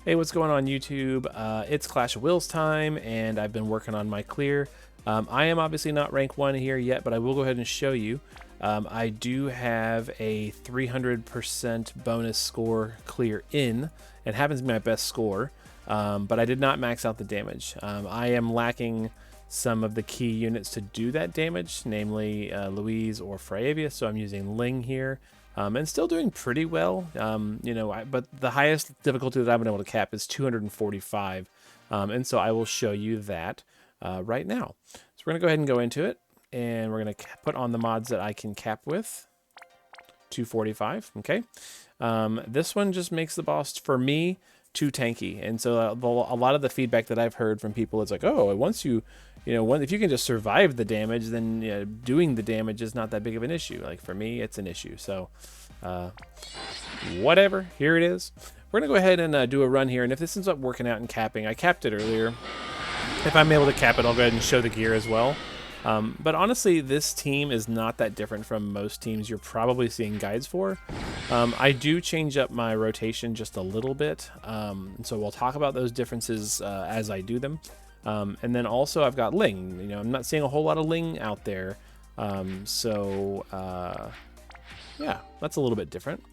Hey, what's going on YouTube? It's Clash of Wills time, and I've been working on my clear. I am obviously not rank 1 here yet, but I will go ahead and show you. I do have a 300% bonus score clear in, and happens to be my best score, but I did not max out the damage. I am lacking some of the key units to do that damage, namely Louise or Fryevia, so I'm using Ling here. And still doing pretty well, you know, but the highest difficulty that I've been able to cap is 245, and so I will show you that right now. So we're going to go ahead and go into it, and we're going to put on the mods that I can cap with. 245, okay? This one just makes the boss, for me, too tanky, and so a lot of the feedback that I've heard from people is like, oh, once you know, if you can just survive the damage, then doing the damage is not that big of an issue. Like for me, it's an issue. So whatever, here it is. We're gonna go ahead and do a run here, and if this ends up working out in capping, I capped it earlier. If I'm able to cap it, I'll go ahead and show the gear as well. But honestly, this team is not that different from most teams you're probably seeing guides for. I do change up my rotation just a little bit, so we'll talk about those differences as I do them. And then also I've got Ling. You know, I'm not seeing a whole lot of Ling out there, yeah, that's a little bit different.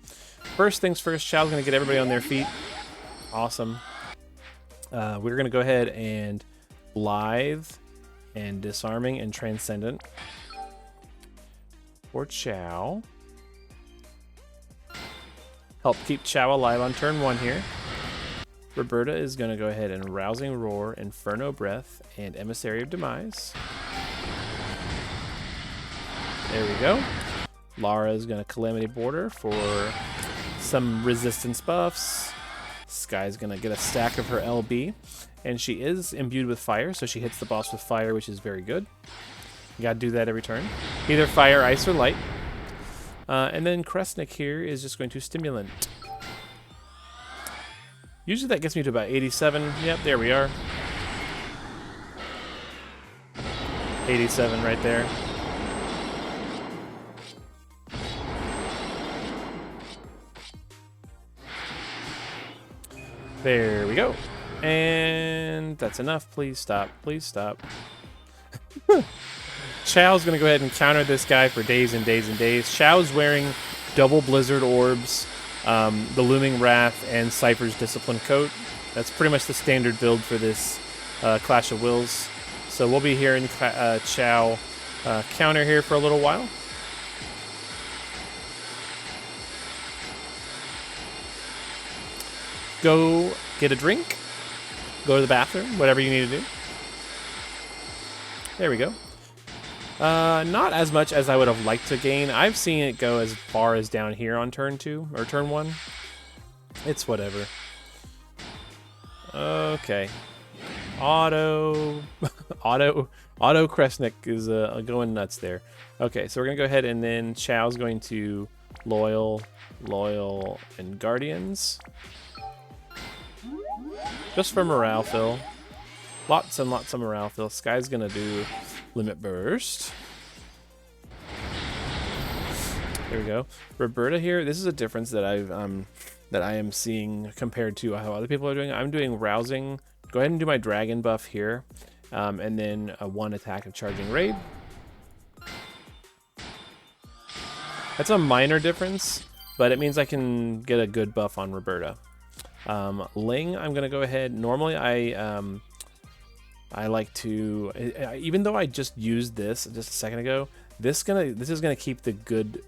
First things first, Chow's gonna get everybody on their feet. Awesome. We're gonna go ahead and Blithe and Disarming and Transcendent for Chow. Help keep Chow alive on turn 1 here. Reberta is going to go ahead and Rousing Roar, Inferno Breath, and Emissary of Demise. There we go. Lara is going to Calamity Border for some resistance buffs. Skye is going to get a stack of her LB. And she is imbued with fire, so she hits the boss with fire, which is very good. You got to do that every turn. Either fire, ice, or light. And then Kresnik here is just going to Stimulant. Usually that gets me to about 87. Yep, there we are. 87 right there. There we go. And that's enough. Please stop. Please stop. Chow's going to go ahead and counter this guy for days and days and days. Chow's wearing double Blizzard Orbs, the Looming Wrath, and Cypher's Discipline Coat. That's pretty much the standard build for this Clash of Wills. So we'll be hearing Chow counter here for a little while. Go get a drink. Go to the bathroom, whatever you need to do. There we go. Not as much as I would have liked to gain. I've seen it go as far as down here on turn 2 or turn 1. It's whatever. Okay. Auto Kresnik is going nuts there. Okay, so we're gonna go ahead and then Chow's going to Loyal, and Guardians. Just for morale fill. Lots and lots of morale fill. Skye's gonna do Limit Burst. There we go. Reberta here. This is a difference that I am seeing compared to how other people are doing. I'm doing Rousing. Go ahead and do my Dragon buff here, and then a 1 attack of Charging Raid. That's a minor difference, but it means I can get a good buff on Reberta. Ling, I'm gonna go ahead. Normally, I like to, even though I just used this just a second ago, this is gonna keep the good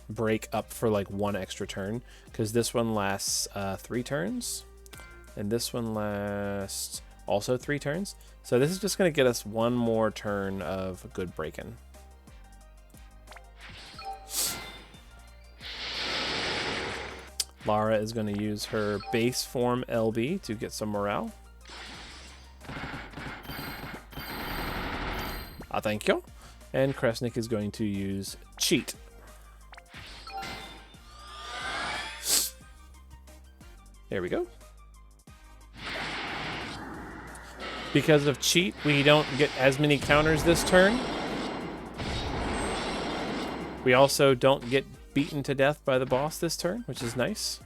break up for like 1 extra turn, because this one lasts 3 turns, and this one lasts also 3 turns. So this is just gonna get us 1 more turn of good breaking. Lara is going to use her base form LB to get some morale. Thank you. And Kresnik is going to use Cheat. There we go. Because of Cheat, we don't get as many counters this turn. We also don't get beaten to death by the boss this turn, which is nice.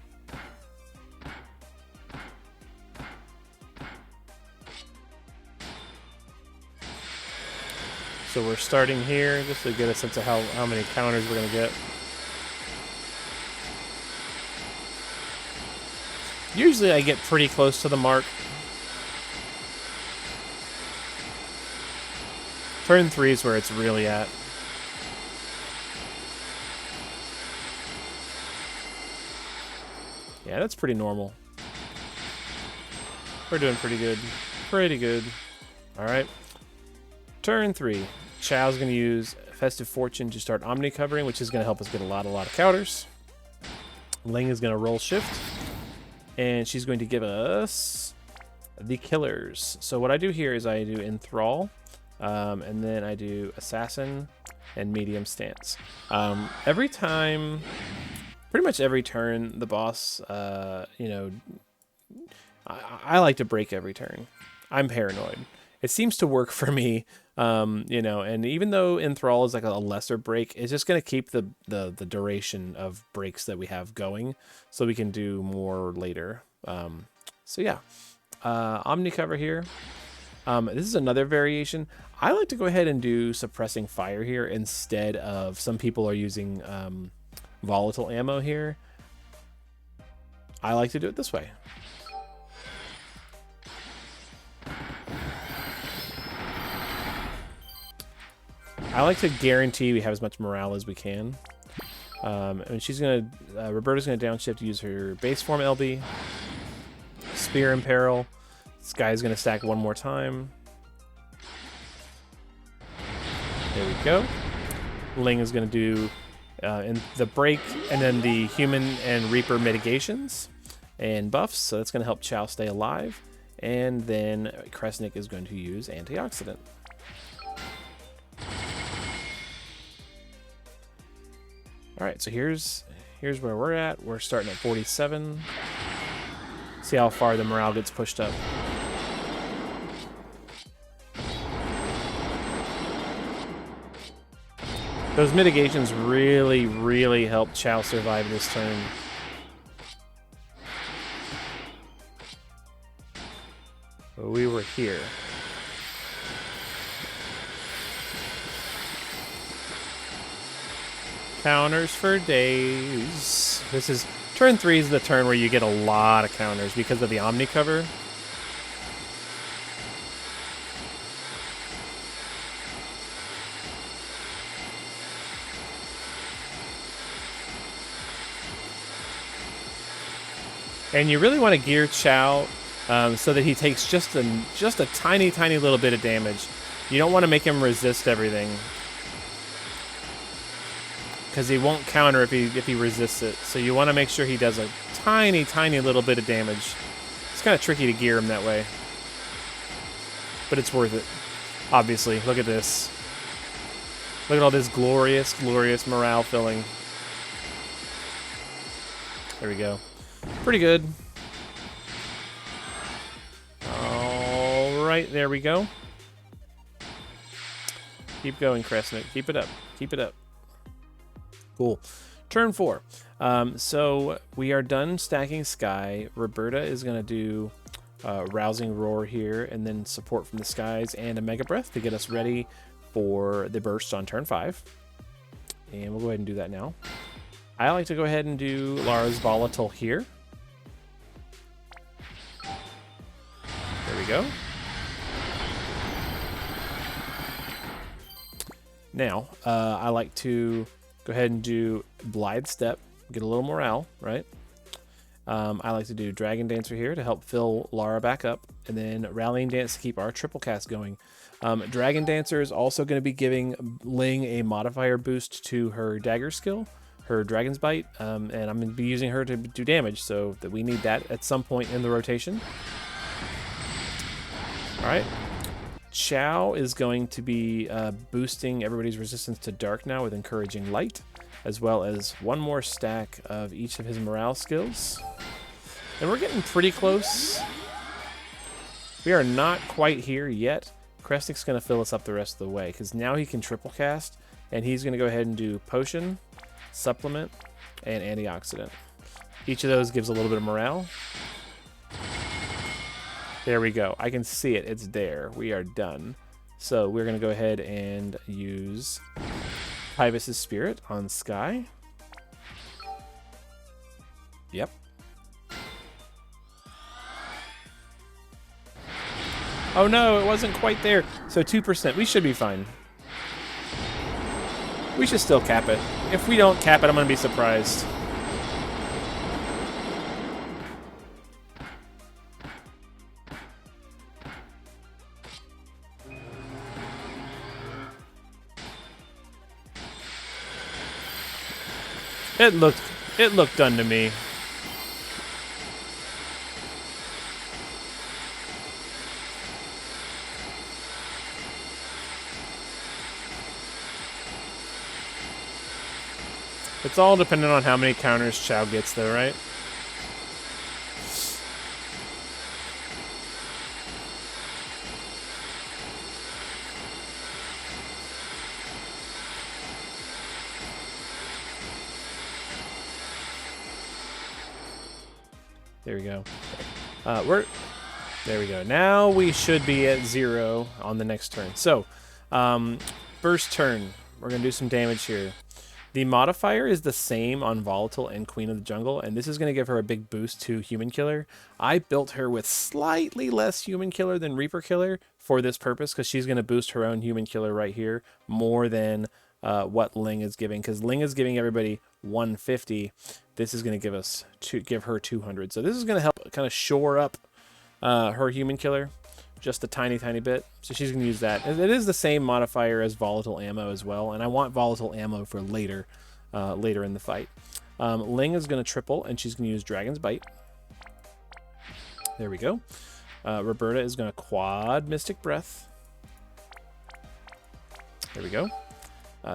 So we're starting here just to get a sense of how many counters we're going to get. Usually I get pretty close to the mark. Turn 3 is where it's really at. Yeah, that's pretty normal. We're doing pretty good. Pretty good. Alright. Turn 3. Chow's going to use Festive Fortune to start Omni covering, which is going to help us get a lot of counters. Ling is going to roll Shift. And she's going to give us the killers. So what I do here is I do Enthrall. And then I do Assassin and Medium Stance. Every time... Pretty much every turn, the boss, you know, I like to break every turn. I'm paranoid. It seems to work for me, you know, and even though Enthrall is like a lesser break, it's just going to keep the duration of breaks that we have going so we can do more later. So yeah, Omni cover here. This is another variation. I like to go ahead and do Suppressing Fire here instead of some people are using... volatile ammo here. I like to do it this way. I like to guarantee we have as much morale as we can. And she's gonna, Reberta's gonna downshift to use her base form LB. Spear in peril. Skye's gonna stack one more time. There we go. Ling is gonna do in the break, and then the human and reaper mitigations and buffs, so that's going to help Chow stay alive. And then Kresnik is going to use antioxidant. All right, so here's where we're at. We're starting at 47. See how far the morale gets pushed up. Those mitigations really, really helped Chow survive this turn. But we were here. Counters for days. This is turn 3 is the turn where you get a lot of counters because of the Omni cover. And you really want to gear Chow so that he takes just a tiny, tiny little bit of damage. You don't want to make him resist everything, because he won't counter if he resists it. So you want to make sure he does a tiny, tiny little bit of damage. It's kind of tricky to gear him that way, but it's worth it. Obviously, look at this. Look at all this glorious, glorious morale filling. There we go. Pretty good. All right, there we go. Keep going, Kresnik. Keep it up. Keep it up. Cool. Turn 4. So we are done stacking Skye. Reberta is going to do Rousing Roar here, and then support from the skies and a Mega Breath to get us ready for the burst on turn 5. And we'll go ahead and do that now. I like to go ahead and do Lara's Volatile here. There we go. Now, I like to go ahead and do Blithe Step, get a little morale, right? I like to do Dragon Dancer here to help fill Lara back up, and then Rallying Dance to keep our triple cast going. Dragon Dancer is also going to be giving Ling a modifier boost to her dagger skill, her Dragon's Bite, and I'm going to be using her to do damage, so that we need that at some point in the rotation. All right. Chow is going to be boosting everybody's resistance to dark now with Encouraging Light, as well as one more stack of each of his morale skills. And we're getting pretty close. We are not quite here yet. Kresnik's going to fill us up the rest of the way, because now he can triple cast, and he's going to go ahead and do Potion, Supplement, and Antioxidant. Each of those gives a little bit of morale. There we go. I can see it. It's there. We are done. So we're going to go ahead and use Tyvis's Spirit on Skye. Yep. Oh no, it wasn't quite there. So 2%. We should be fine. We should still cap it. If we don't cap it, I'm going to be surprised. It looked done to me. It's all dependent on how many counters Chow gets, though, right? There we go. There we go. Now we should be at 0 on the next turn. So, first turn, we're going to do some damage here. The modifier is the same on Volatile and Queen of the Jungle, and this is going to give her a big boost to Human Killer. I built her with slightly less Human Killer than Reaper Killer for this purpose, because she's going to boost her own Human Killer right here more than what Ling is giving, because Ling is giving everybody 150. This is going to give her 200. So this is going to help kind of shore up her Human Killer just a tiny bit. So she's going to use that. It is the same modifier as Volatile Ammo as well, and I want Volatile Ammo for later in the fight. Ling is going to triple, and she's going to use Dragon's Bite. There we go. Reberta is going to quad Mystic Breath. There we go.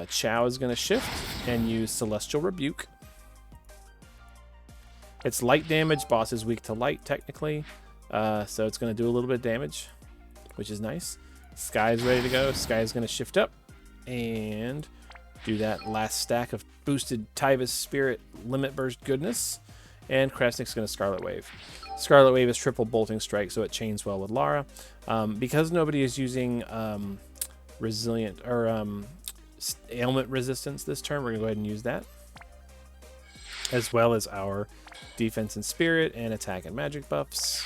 Chow is going to shift and use Celestial Rebuke. It's light damage. Boss is weak to light, technically. So it's going to do a little bit of damage, which is nice. Skye is ready to go. Skye is going to shift up and do that last stack of boosted Tyvis Spirit Limit Burst goodness. And Kresnik's going to Scarlet Wave. Scarlet Wave is triple Bolting Strike, so it chains well with Lara. Because nobody is using Resilient or Ailment Resistance this turn, we're going to go ahead and use that, as well as our Defense and Spirit and Attack and Magic buffs.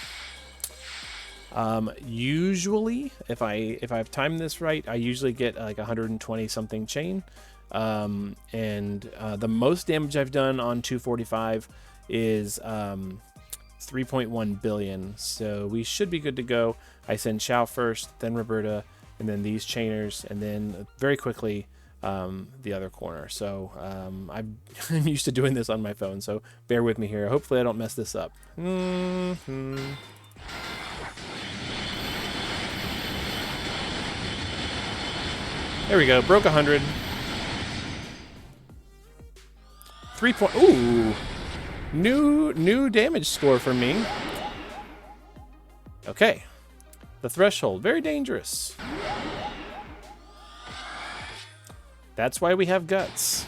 Usually, if I've timed this right, I usually get like 120 something chain, and the most damage I've done on 245 is 3.1 billion. So we should be good to go. I send Chow first, then Reberta, and then these chainers, and then very quickly the other corner. So I'm used to doing this on my phone, so bear with me here. Hopefully I don't mess this up. There we go. Broke 100. 3 point. Ooh, new damage score for me. Okay, the threshold, very dangerous. That's why we have guts.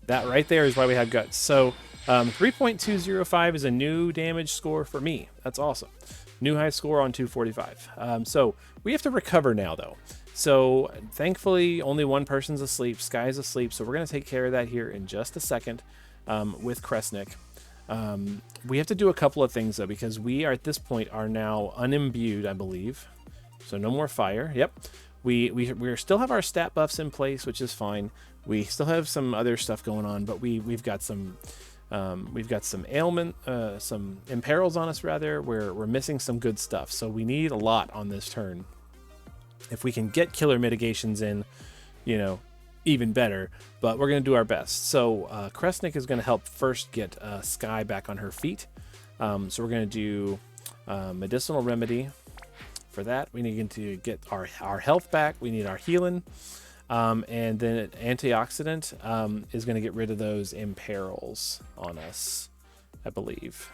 That right there is why we have guts. So 3.205 is a new damage score for me. That's awesome. New high score on 245. So we have to recover now, though. So thankfully, only one person's asleep. Skye's asleep, so we're going to take care of that here in just a second with Kresnik. We have to do a couple of things, though, because we are at this point are now unimbued, I believe. So no more fire. Yep. We still have our stat buffs in place, which is fine. We still have some other stuff going on, but we've got some ailment, some imperils on us rather. We're missing some good stuff, so we need a lot on this turn. If we can get killer mitigations in, you know, even better. But we're gonna do our best. So Kresnik is gonna help first get Skye back on her feet. So we're gonna do medicinal remedy. For that, we need to get our health back. We need our healing. And then antioxidant is going to get rid of those imperils on us, I believe.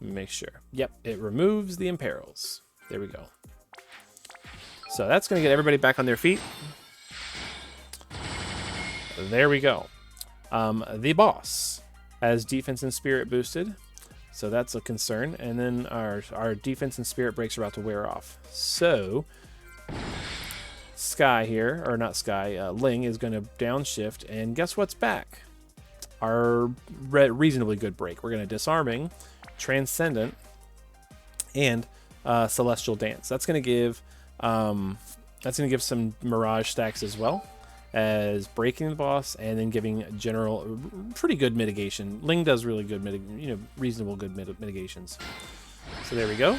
Make sure. Yep, it removes the imperils. There we go. So that's going to get everybody back on their feet. There we go. The boss has defense and spirit boosted. So that's a concern. And then our defense and spirit breaks are about to wear off. So Skye here, or not Skye, Ling is going to downshift, and guess what's back? Our reasonably good break. We're going to Disarming, Transcendent, and Celestial Dance. That's going to give some Mirage stacks as well as breaking the boss, and then giving general pretty good mitigation. Ling does really good, reasonable good mitigations. So there we go.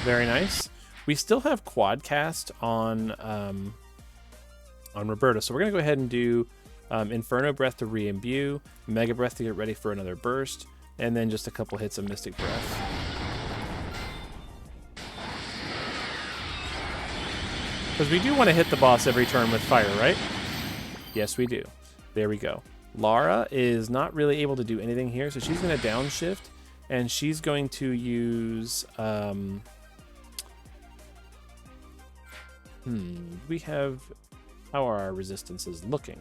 Very nice. We still have quad cast on Reberta, so we're gonna go ahead and do Inferno Breath to re-imbue, Mega Breath to get ready for another burst, and then just a couple hits of Mystic Breath. Because we do want to hit the boss every turn with fire, right? Yes, we do. There we go. Lara is not really able to do anything here, so she's going to downshift, and she's going to use... we have... How are our resistances looking?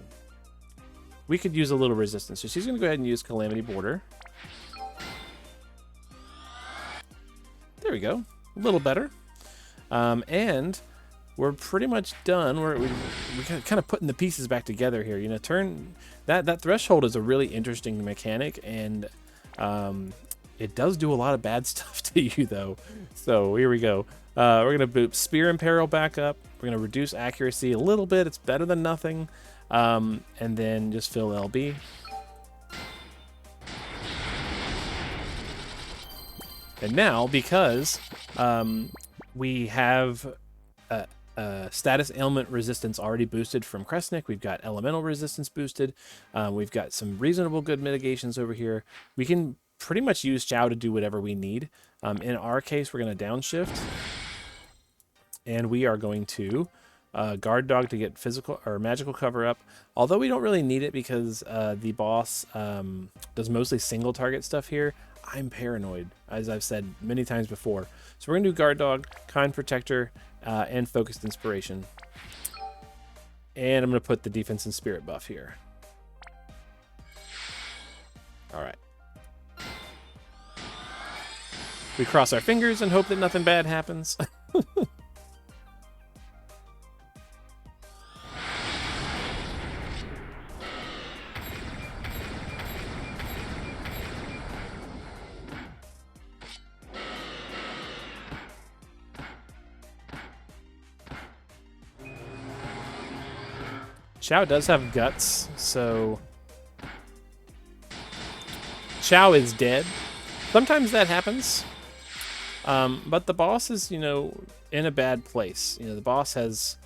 We could use a little resistance, so she's going to go ahead and use Calamity Border. There we go. A little better. And... we're pretty much done. We're kind of putting the pieces back together here. You know, that threshold is a really interesting mechanic, and it does do a lot of bad stuff to you, though. So here we go. We're gonna boot Spear Imperil back up. We're gonna reduce accuracy a little bit. It's better than nothing. And then just fill LB. And now, because we have status ailment resistance already boosted from Kresnik, we've got elemental resistance boosted, we've got some reasonable good mitigations over here. We can pretty much use Chow to do whatever we need. In our case, we're going to downshift, and we are going to Guard Dog to get physical or magical cover up, although we don't really need it because the boss does mostly single target stuff here. I'm paranoid, as I've said many times before. So we're going to do Guard Dog, Kind Protector, and Focused Inspiration. And I'm going to put the Defense and Spirit buff here. Alright. We cross our fingers and hope that nothing bad happens. Chow does have guts, so Chow is dead. Sometimes that happens, but the boss is, you know, in a bad place. You know, the boss has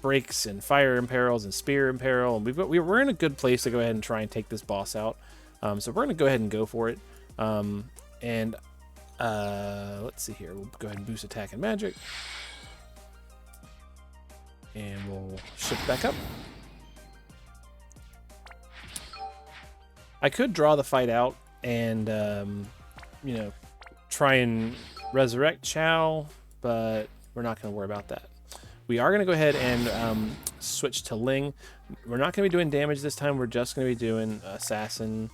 breaks and fire imperils and spear imperil, and we're in a good place to go ahead and try and take this boss out. So we're gonna go ahead and go for it. Let's see here. We'll go ahead and boost attack and magic. And we'll shift back up. I could draw the fight out and, you know, try and resurrect Chow, but we're not going to worry about that. We are going to go ahead and switch to Ling. We're not going to be doing damage this time. We're just going to be doing Assassin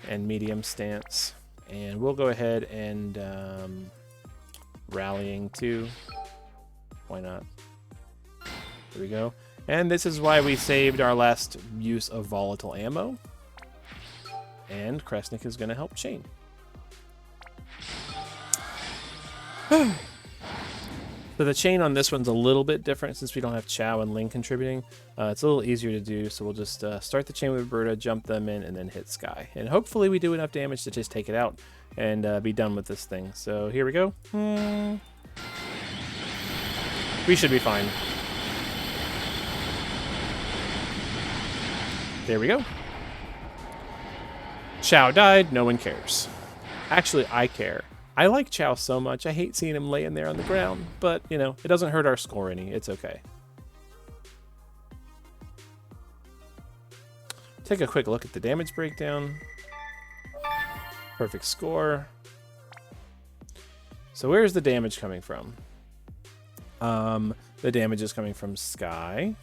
and Medium Stance. And we'll go ahead and Rallying too. Why not? There we go. And this is why we saved our last use of volatile ammo. And Kresnik is going to help chain. So the chain on this one's a little bit different since we don't have Chow and Ling contributing. It's a little easier to do, so we'll just start the chain with Reberta, jump them in, and then hit Skye. And hopefully we do enough damage to just take it out and be done with this thing. So here we go. We should be fine. There we go. Chow died. No one cares. Actually, I care. I like Chow so much. I hate seeing him laying there on the ground. But, you know, it doesn't hurt our score any. It's okay. Take a quick look at the damage breakdown. Perfect score. So where's the damage coming from? The damage is coming from Skye.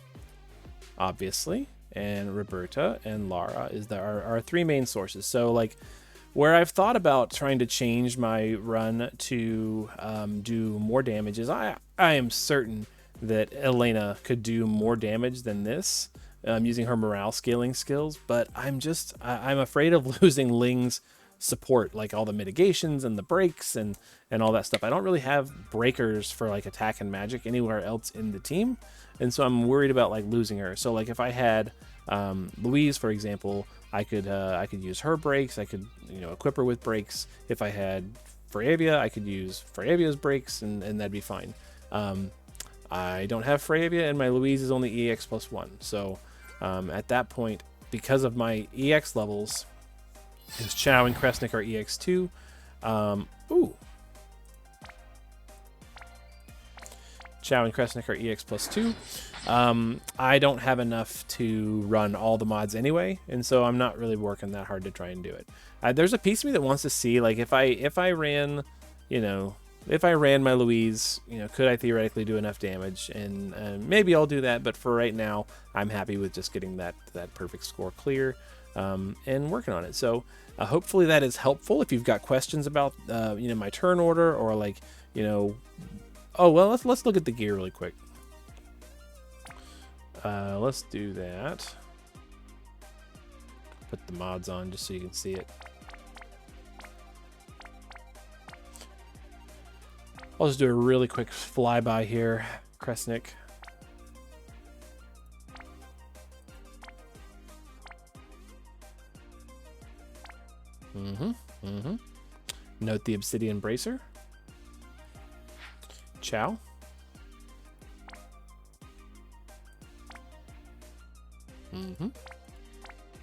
Obviously. and Reberta and Lara is our three main sources. So like where I've thought about trying to change my run to do more damage is I am certain that Elena could do more damage than this using her morale scaling skills, but I'm afraid of losing Ling's support, like all the mitigations and the breaks and all that stuff. I don't really have breakers for like attack and magic anywhere else in the team, and so I'm worried about like losing her. So like if I had Louise, for example, I could use her breaks. I could equip her with breaks. If I had Fryevia, I could use Fryevia's breaks, and that'd be fine. I don't have Fryevia, and my Louise is only EX +1. So at that point, because of my EX levels, is Chow and Kresnik are EX2. Chow and Kresnik are EX +2. I don't have enough to run all the mods anyway, and so I'm not really working that hard to try and do it. There's a piece of me that wants to see, like, if I ran, if I ran my Louise, could I theoretically do enough damage? And maybe I'll do that, but for right now, I'm happy with just getting that perfect score clear and working on it. So hopefully that is helpful. If you've got questions about my turn order, or like oh well, let's look at the gear really quick. Let's do that. Put the mods on just so you can see it. I'll just do a really quick flyby here. Kresnik. Note the obsidian bracer. Chow.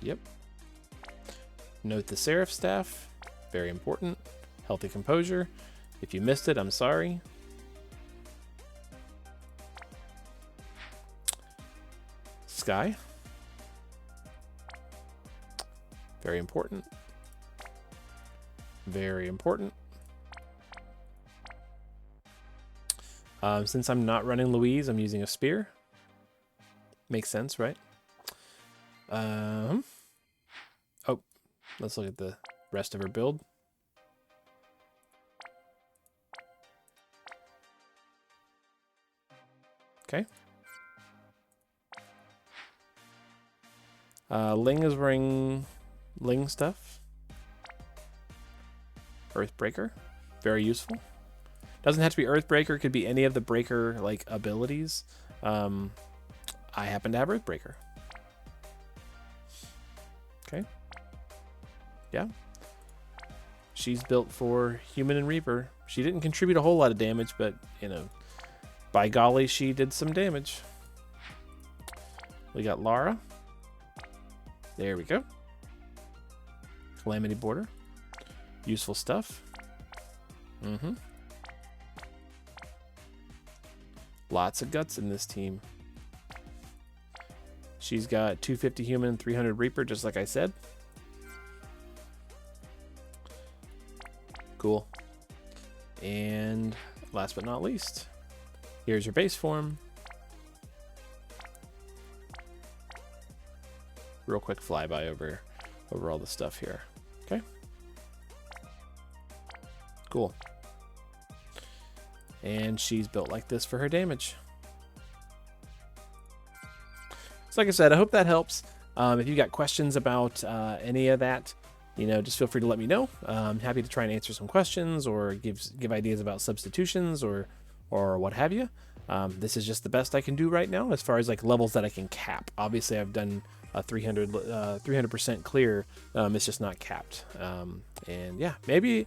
Yep. Note the seraph staff. Very important. Healthy composure. If you missed it, I'm sorry. Skye. Very important. Very important. Since I'm not running Louise, I'm using a spear. Makes sense, right? Oh, let's look at the rest of her build. Okay. Ling is wearing Ling stuff. Earthbreaker. Very useful. Doesn't have to be Earthbreaker, it could be any of the breaker like abilities. I happen to have Earthbreaker. Okay. Yeah. She's built for human and reaper. She didn't contribute a whole lot of damage, but by golly, she did some damage. We got Lara. There we go. Calamity Border. Useful stuff. Lots of guts in this team. She's got 250 human, 300 reaper, just like I said. Cool. And last but not least, here's your base form. Real quick flyby over all the stuff here. Okay. Cool. And she's built like this for her damage. So like I said, I hope that helps. If you've got questions about any of that, just feel free to let me know. I'm happy to try and answer some questions or give ideas about substitutions or what have you. This is just the best I can do right now as far as like levels that I can cap. Obviously, I've done a 300% clear. It's just not capped. And yeah, maybe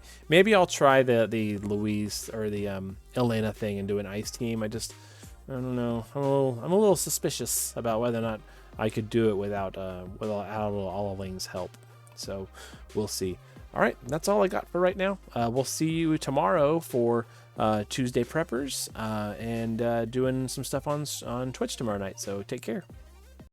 I'll try the Louise or the Elena thing and do an ice team. I don't know. I'm a little suspicious about whether or not I could do it without all of Ling's help. So we'll see. All right, that's all I got for right now. We'll see you tomorrow for Tuesday Preppers and doing some stuff on Twitch tomorrow night. So take care.